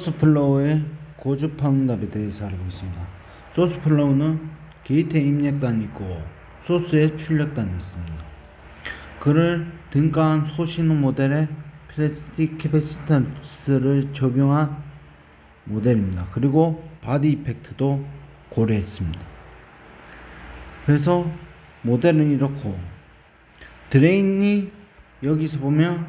소스 플로우의 고주파 응답에 대해서 알고 있습니다. 소스 플로우는 게이트에 입력단이 있고 소스에 출력단이 있습니다. 그를 등가한 소신호 모델에 플라스틱 캐패시턴스를 적용한 모델입니다. 그리고 바디 이펙트도 고려했습니다. 그래서 모델은 이렇고, 드레인이 여기서 보면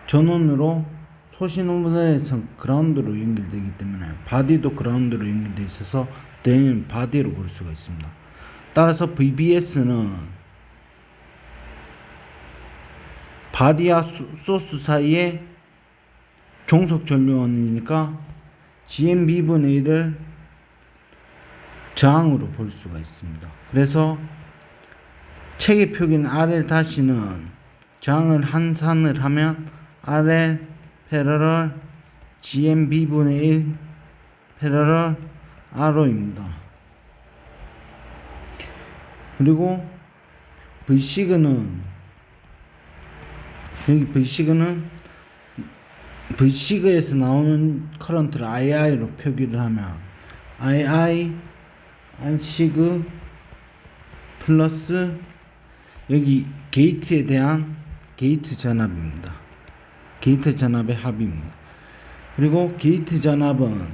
전원으로 소신호 모델에서 그라운드로 연결되기 때문에 바디도 그라운드로 연결되어 있어서 드레인은 바디로 볼 수가 있습니다. 따라서 VBS는 바디와 소스 사이에 종속 전류원이니까 GMV분의 1을 저항으로 볼 수가 있습니다. 그래서 체계 표기는 RL-는 저항을 한산을 하면 RL 패러럴 GMV분의 1 패러럴 RO입니다. 그리고 V시그는 여기 V시그에서 나오는 커런트를 II로 표기를 하면 II R시그 플러스 여기 게이트에 대한 게이트 전압입니다. 게이트 전압의 합입니다. 그리고 게이트 전압은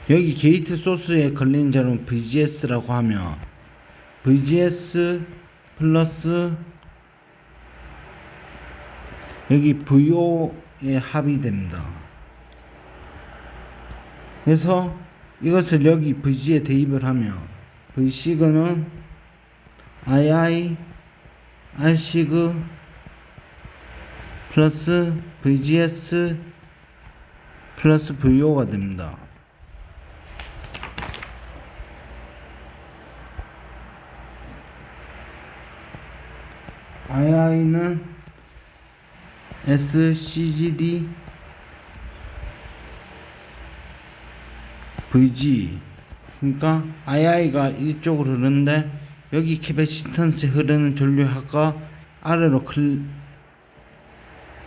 여기 게이트 소스에 걸리는 전압은 VGS라고 하면 VGS 플러스 여기 VO의 합이 됩니다. 그래서 이것을 여기 VG에 대입을 하면 V시그는 II R시그 플러스 VGS 플러스 VO가 됩니다. II는 SCGD VG, 그러니까 II가 이쪽으로 흐르는데 여기 캐패시턴스에 흐르는 전류합과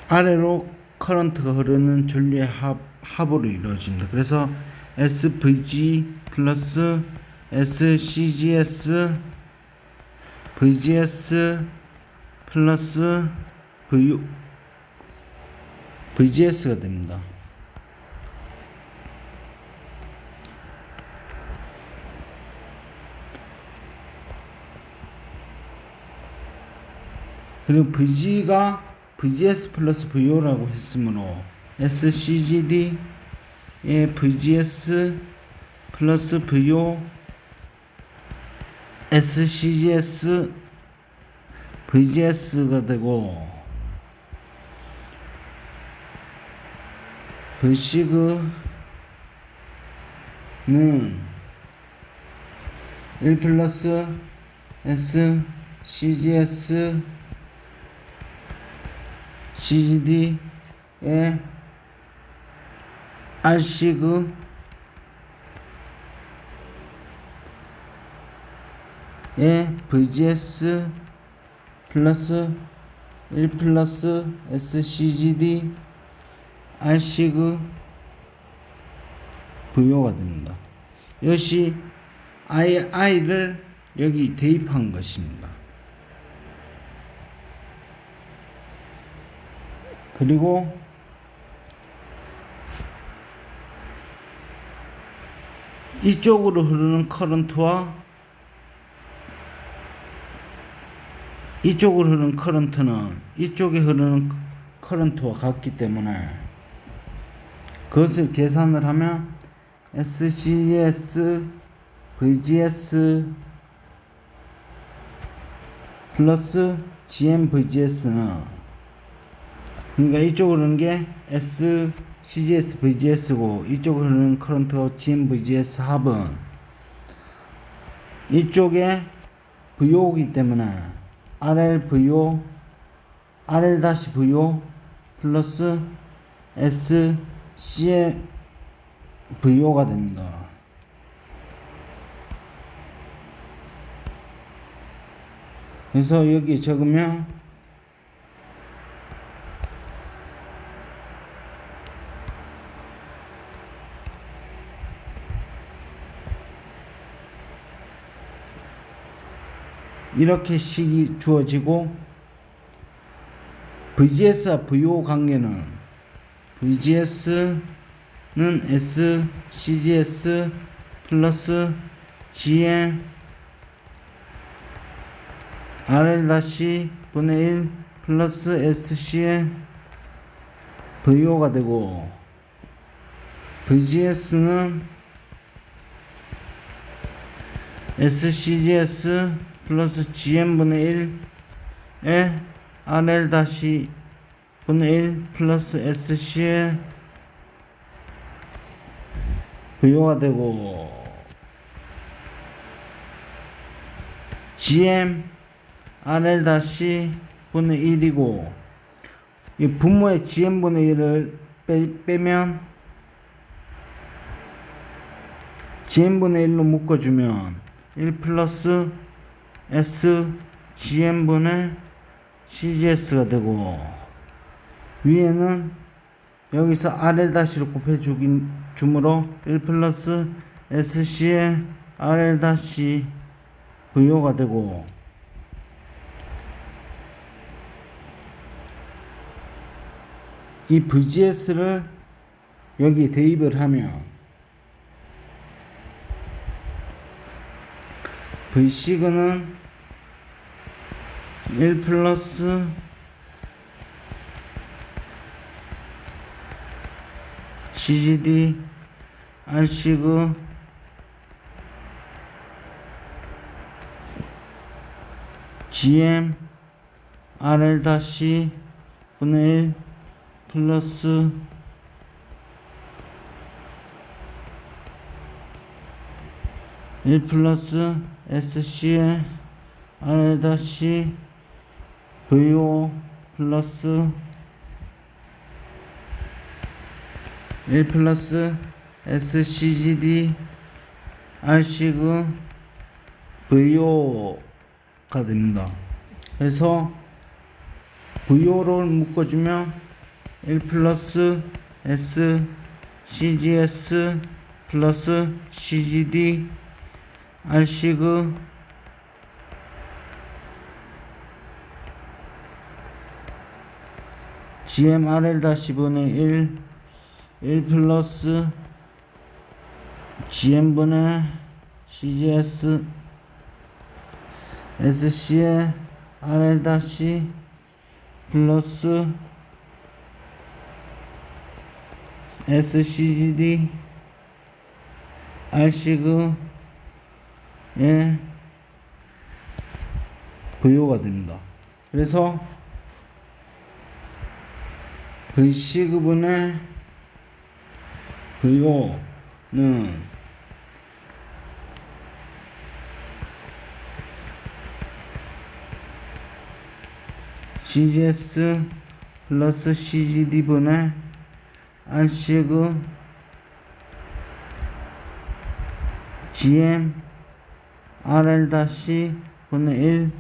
아래로 커런트가 흐르는 전류의 합으로 이루어집니다. 그래서 SVG 플러스 SCGS VGS 플러스 VGS가 됩니다. 그리고 VG가 VGS 플러스 VO라고 했으므로 SCGD의 VGS 플러스 VO SCGS VGS가 되고, V시그는 1 플러스 SCGS CGD의 R시그 VGS 플러스 1 플러스 SCGD R시그 VO가 됩니다. 이것이 II를 여기 대입한 것입니다. 그리고 이쪽으로 흐르는 커런트와 이쪽으로 흐르는 커런트는 이쪽에 흐르는 커런트와 같기 때문에 그것을 계산을 하면 SCGS VGS 플러스 GMVGS는, 그러니까 이쪽으로 흐르는 게 SCGS VGS고 이쪽으로 흐르는 커런트와 GMVGS 합은 이쪽에 VO이기 때문에 RLVO RL-VO 플러스 SCVO가 됩니다. 그래서 여기 적으면 이렇게 식이 주어지고 VGS와 VO 관계는 VGS는 S CGS 플러스 GM RL 다시 분의 1 플러스 SC의 VO가 되고 VGS는 SCGS 플러스 GM 분의 1에 RL 다시 분의 1 플러스 SC의 VO가 되고 GM RL 다시 분의 1이고 이 분모의 GM 분의 1을 빼면 GM 분의 1로 묶어주면 1 플러스 S GM 분의 CGS가 되고 위에는 여기서 RL 다시를 곱해주므로 1 플러스 SC의 RL 다시 VO가 되고 이 VGS를 여기 대입을 하면 V시그는 1 플러스 CGD R시그 GM RL 다시 분의 1 플러스 SC의 RL 다시 VO 플러스 1 플러스 SCGD R시그 VO가 됩니다. 그래서 VO를 묶어주면 1 플러스 SCGS 플러스 CGD R시그 GMRL 다시 분의 1 플러스 GM분의 CGS SC의 RL 다시 플러스 SCGD R시그의 VO가 됩니다. 그래서 V시그분의 VO는 CGS 플러스 CGD분의 R시그 GM RL 다시 분의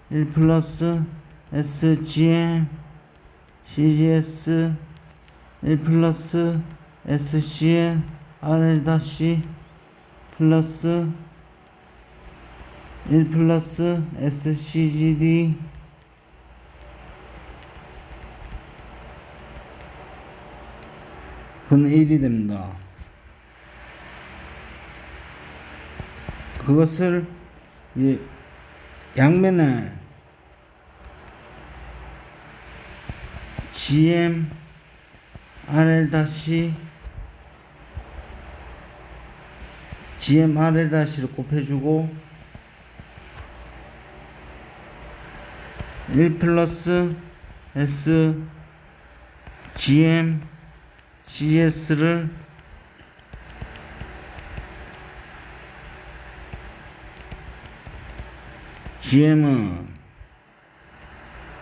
1 플러스 SGM CGS 1 플러스 SCL RL 다시 플러스 1 플러스 SCGD 분의 1이 됩니다. 그것을 양면에 GM RL 다시 GM RL 다시를 곱해주고 1 플러스 S GM CS를 GM은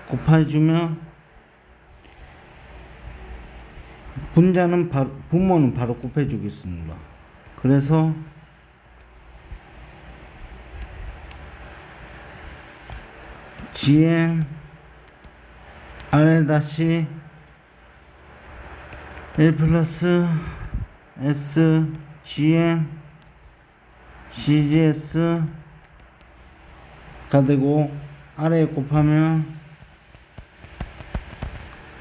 곱해주면 분모는 바로 곱해주겠습니다. 그래서 GM RL 다시 1 플러스 S GM CGS 되고 아래에 곱하면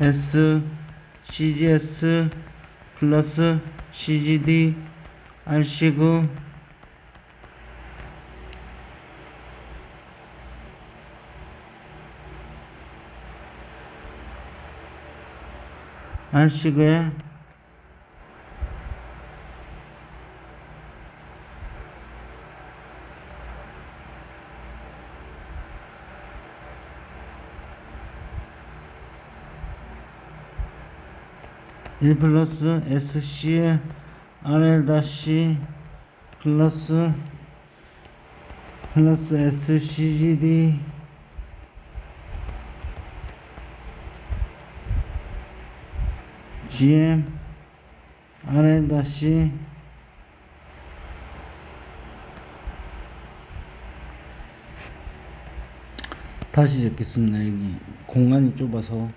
S CGS 플러스 CGD R시그 R시그에 1 플러스 SC RL 다시 플러스 SCGD GM RL 다시 다시 적겠습니다. 여기 공간이 좁아서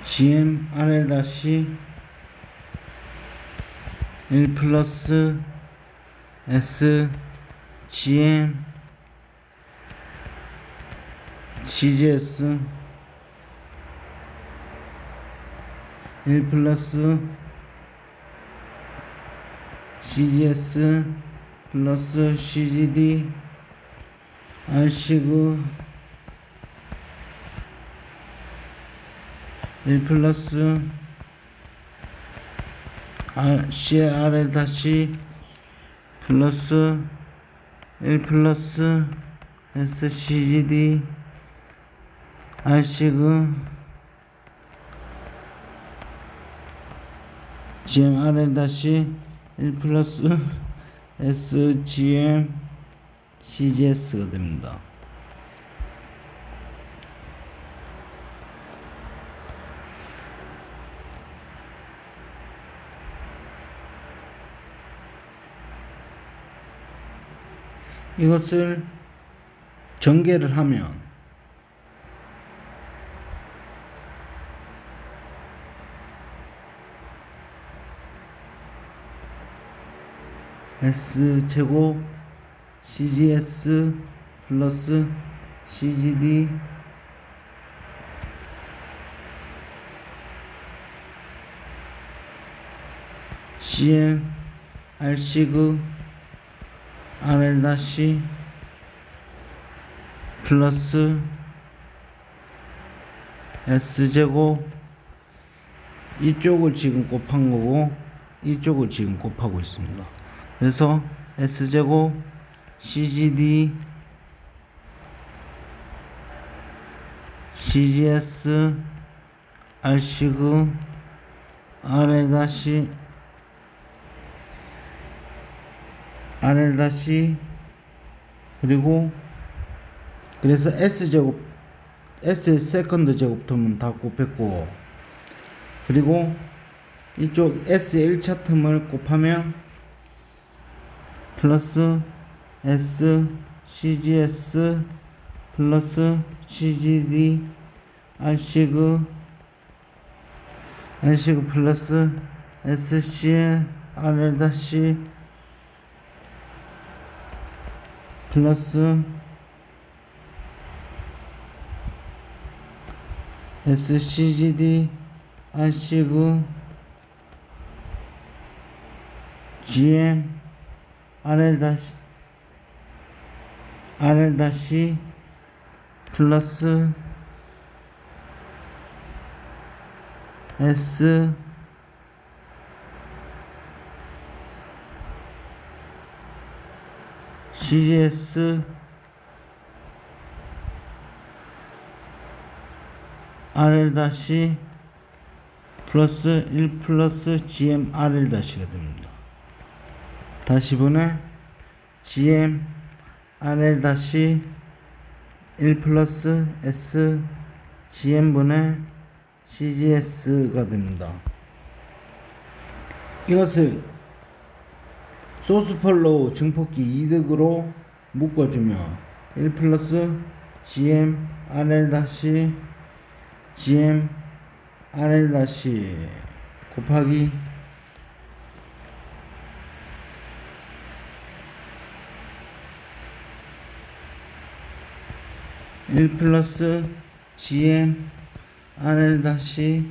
GM RL 다시 1 플러스 S GM GGS 1 플러스 CGS 플러스 CGD R시그 1 플러스 CRL 다시 플러스 1 플러스 SCGD R시그 GMRL 다시 1 플러스 SGM CGS가 됩니다. 이것을 전개를 하면 S제곱 CGS 플러스 CGD CL R시그 RL 다시 플러스 S제곱 이쪽을 지금 곱한 거고 이쪽을 지금 곱하고 있습니다. 그래서 S제곱 CGD CGS R시그 RL 다시 그리고 그래서 S제곱 S의 세컨드 제곱텀은 다 곱했고 그리고 이쪽 S의 1차 텀을 곱하면 플러스 S CGS 플러스 CGD R시그 플러스 SCL RL 다시 플러스 SCGD R시그 GM RL 다시 플러스 S CGS RL 다시 플러스 1 플러스 GM RL 다시가 됩니다. 다시 보내 GM RL 다시 1 플러스 S GM 분의 CGS가 됩니다. 이것을 소스 폴로우 증폭기 이득으로 묶어주면 1 플러스 GM RL 다시 GM RL 다시 곱하기 1 플러스 GM RL 다시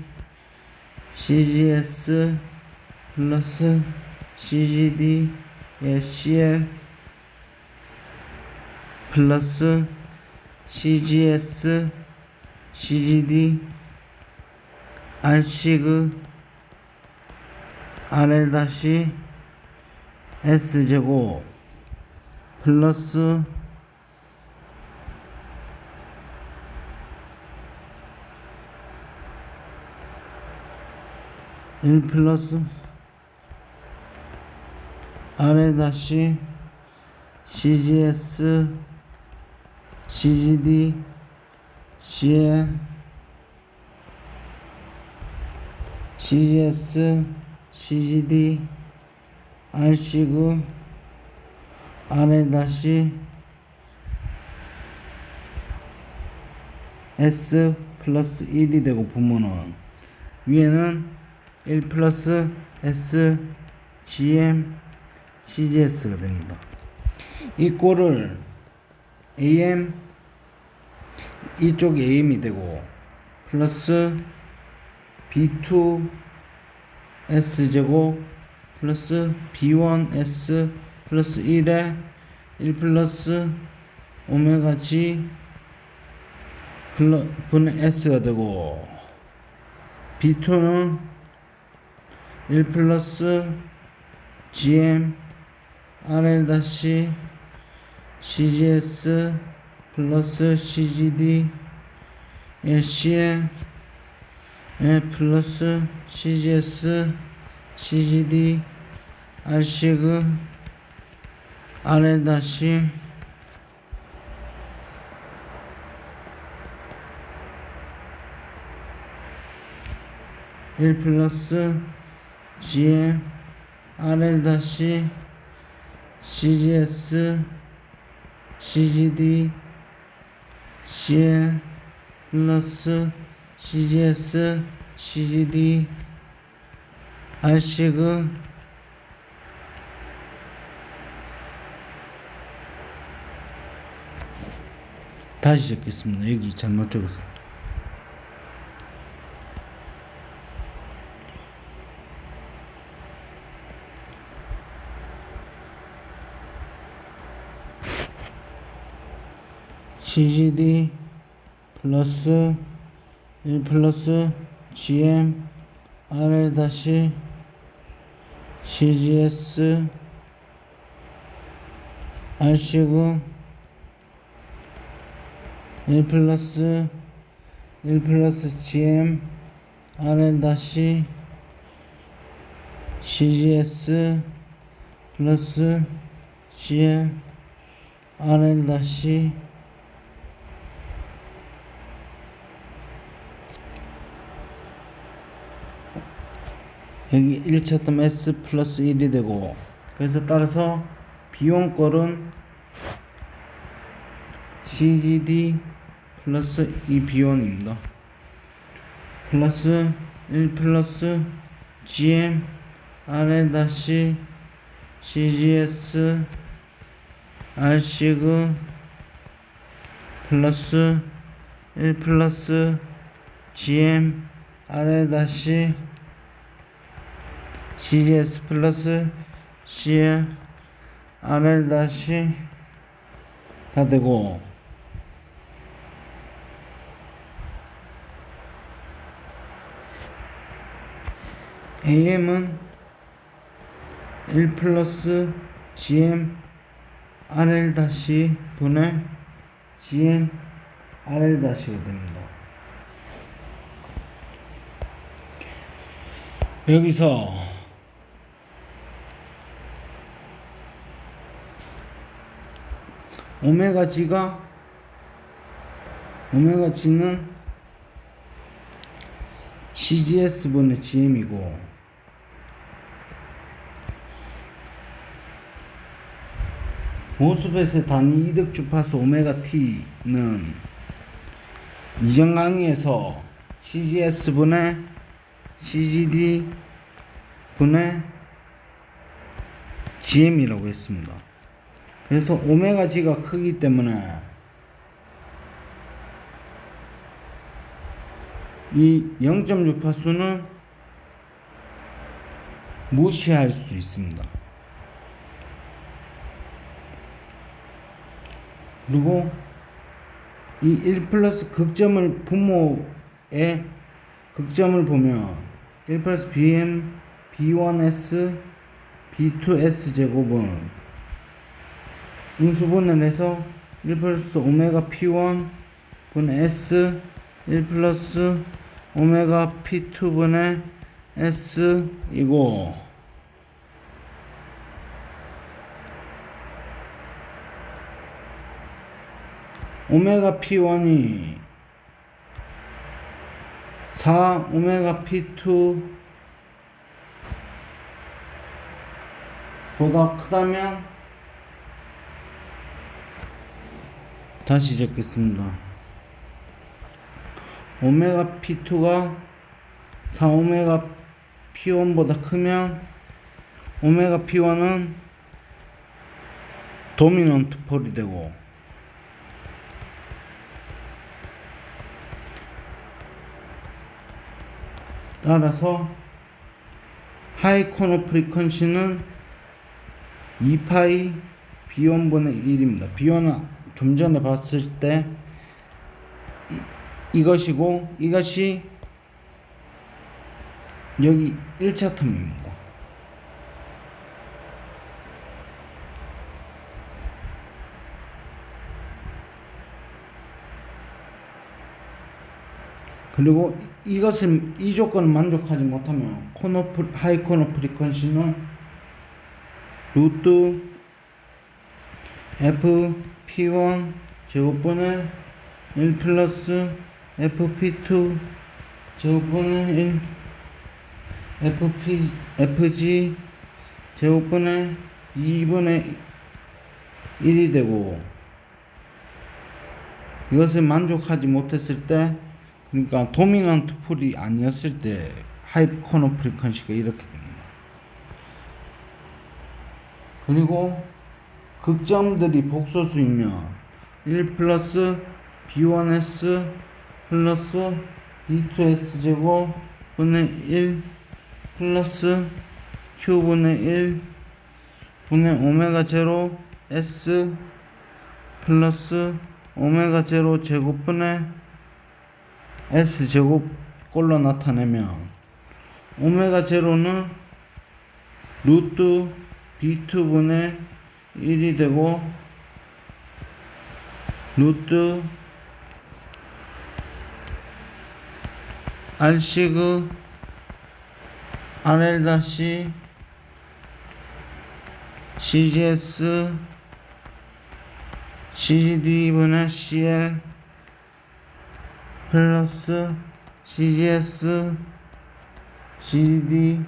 CGS 플러스 CGD CL 플러스 CGS CGD R시그 RL 다시 S제곱 플러스 일 플러스 RL 다시 CGS CGD CL CGS CGD R시그 RL 다시 S 플러스 1이 되고 보면은 위에는 1 플러스 S GM CGS가 됩니다. 이 꼴을 AM 이쪽 AM이 되고 플러스 B2 S제곱 플러스 B1 S 플러스 1에 1 플러스 오메가 G 분의 S가 되고 B2는 1 플러스 GM RL 다시 CGS 플러스 CGD CL 플러스 CGS CGD R시그 RL 다시 일 플러스 GM RL 다시 CGS CGD CL 플러스 CGS CGD R시그 다시 적겠습니다. 여기 잘못 적었습니다. CGD 플러스 1 플러스 GM RL 다시 CGS R시그 1 플러스 GM RL 다시 CGS 플러스 CL RL 다시 여기 1차 텀 S 플러스 1이 되고 그래서 따라서 B1 꼴은 CGD 플러스 2B1입니다. 플러스 1 플러스 GM RL 다시 CGS R시그 플러스 1 플러스 GM RL 다시 CGS 플러스 CL RL 다시 다 되고 AM은 1 플러스 GM RL 다시 분의 GM RL 다시가 됩니다. 여기서 오메가 G는 CGS 분의 GM이고 모스펫의 단위 이득 주파수 오메가 t는 이전 강의에서 CGS 분의 CGD 분의 GM이라고 했습니다. 그래서 오메가 G가 크기 때문에 이 0점 주파수는 무시할 수 있습니다. 그리고 이 1 플러스 극점을 분모의 극점을 보면 1 플러스 BM B1S B2S 제곱은 인수분해를 해서 1 플러스 오메가 P1 분의 S 1 플러스 오메가 P2 분의 S 이고 오메가 P1이 4 오메가 P2 보다 크다면 다시 적겠습니다. 오메가 P2가 4 오메가 P1보다 크면 오메가 P1은 도미넌트 폴이 되고 따라서 하이 코너 프리퀀시는 2파이 B1분의 1입니다. B1은 좀 전에 봤을 때 이것이고 이것이 여기 1차 텀입니다. 그리고 이것을 이 조건을 만족하지 못하면 하이 코너 프리퀀시는 루트 FP1 제곱분의 1 플러스 FP2 제곱분의 1 FG 제곱분의 2분의 1이 되고 이것을 만족하지 못했을 때 그러니까 도미넌트 폴이 아니었을 때 하이 코너 프리퀀시가 이렇게 됩니다. 그리고 극점들이 복소수이면 1 플러스 B1S 플러스 B2S 제곱 분의 1 플러스 Q분의 1 분의 오메가 제로 S 플러스 오메가 제로 제곱분의 S 제곱꼴로 나타내면 오메가 제로는 루트 B2분의 1이 되고 루트 R시그 RL 다시 CGS CGD분의 CL 플러스 CGS CGD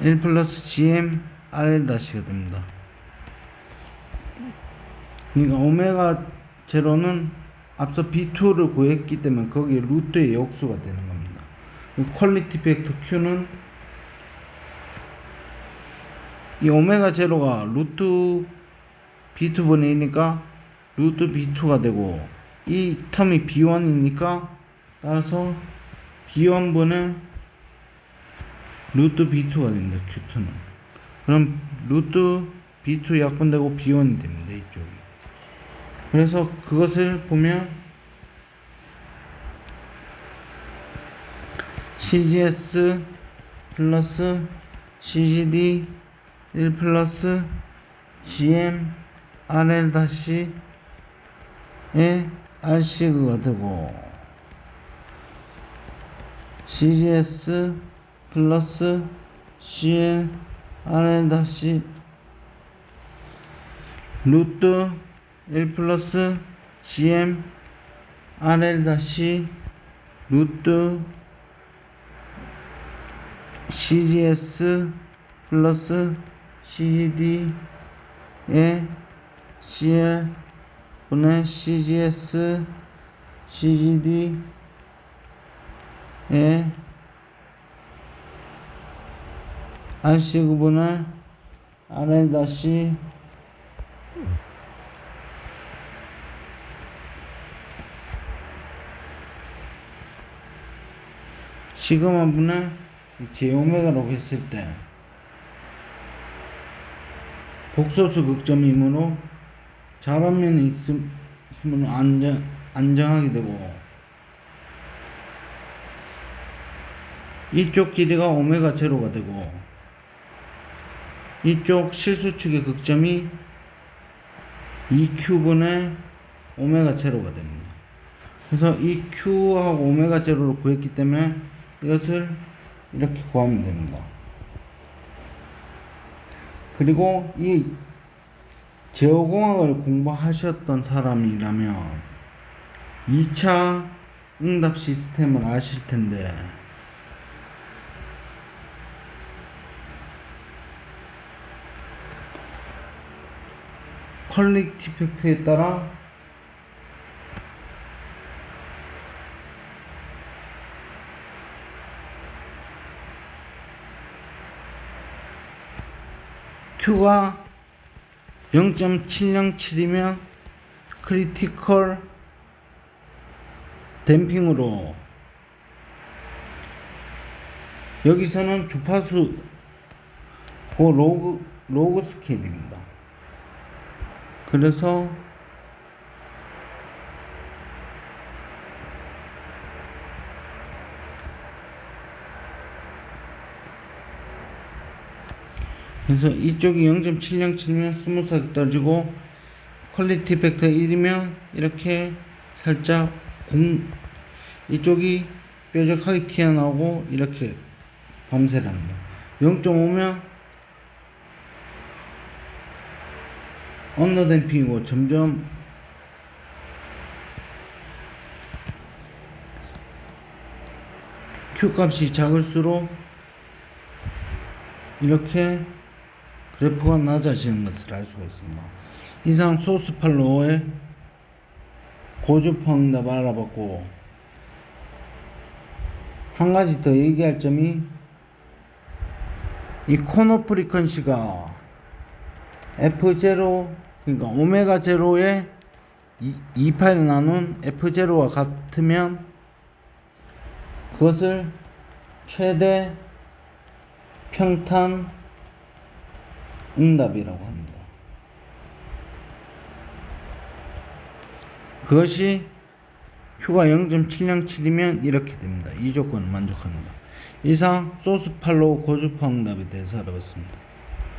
1 플러스 GM RL 다시가 됩니다. 그러니까 오메가 제로는 앞서 B2를 구했기 때문에 거기에 루트의 역수가 되는 겁니다. 퀄리티 팩터 Q는 이 오메가 제로가 루트 B2분의 1이니까 루트 B2가 되고 이 텀이 B1이니까 따라서 B1분의 루트 B2가 됩니다. Q2는 그럼 루트 B2 약분되고 B1이 됩니다. 이쪽이. 그래서 그것을 보면 CGS 플러스 CGD 1 플러스 GM RL 다시의 R시그가 되고 CGS 플러스 CL RL 다시 루트 1 플러스 GM RL 다시 루트 CGS 플러스 CGD에 CL 분의 CGS CGD에 RC 구분을 RL-C 시그마 분의 J오메가라고 했을 때 복소수 극점이므로 좌반면에 있으면 안정하게 되고 이쪽 길이가 오메가 제로가 되고 이쪽 실수축의 극점이 2Q분의 오메가 제로가 됩니다. 그래서 이 Q하고 오메가 제로를 구했기 때문에 이것을 이렇게 구하면 됩니다. 그리고 이 제어공학을 공부하셨던 사람이라면 2차 응답 시스템을 아실 텐데 퀄리티 팩터에 따라 Q가 0.707이면 크리티컬 댐핑으로 여기서는 주파수 로그 스케일입니다. 그래서 이쪽이 0.707이면 스무스하게 떨어지고 퀄리티 팩터 1이면 이렇게 살짝 이쪽이 뾰족하게 튀어나오고 이렇게 감쇄를 합니다. 0.5면 언더댐핑이고 점점 Q 값이 작을수록 이렇게 그래프가 낮아지는 것을 알 수가 있습니다. 이상 소스 팔로우의 고주파 응답을 알아봤고, 한 가지 더 얘기할 점이 이 코너 프리퀀시가 F0 그러니까 오메가 제로에 2파를 나눈 F0와 같으면 그것을 최대 평탄 응답이라고 합니다. 그것이 Q가 0.707이면 이렇게 됩니다. 이 조건을 만족합니다. 이상 소스 팔로우 고주파 응답에 대해서 알아봤습니다.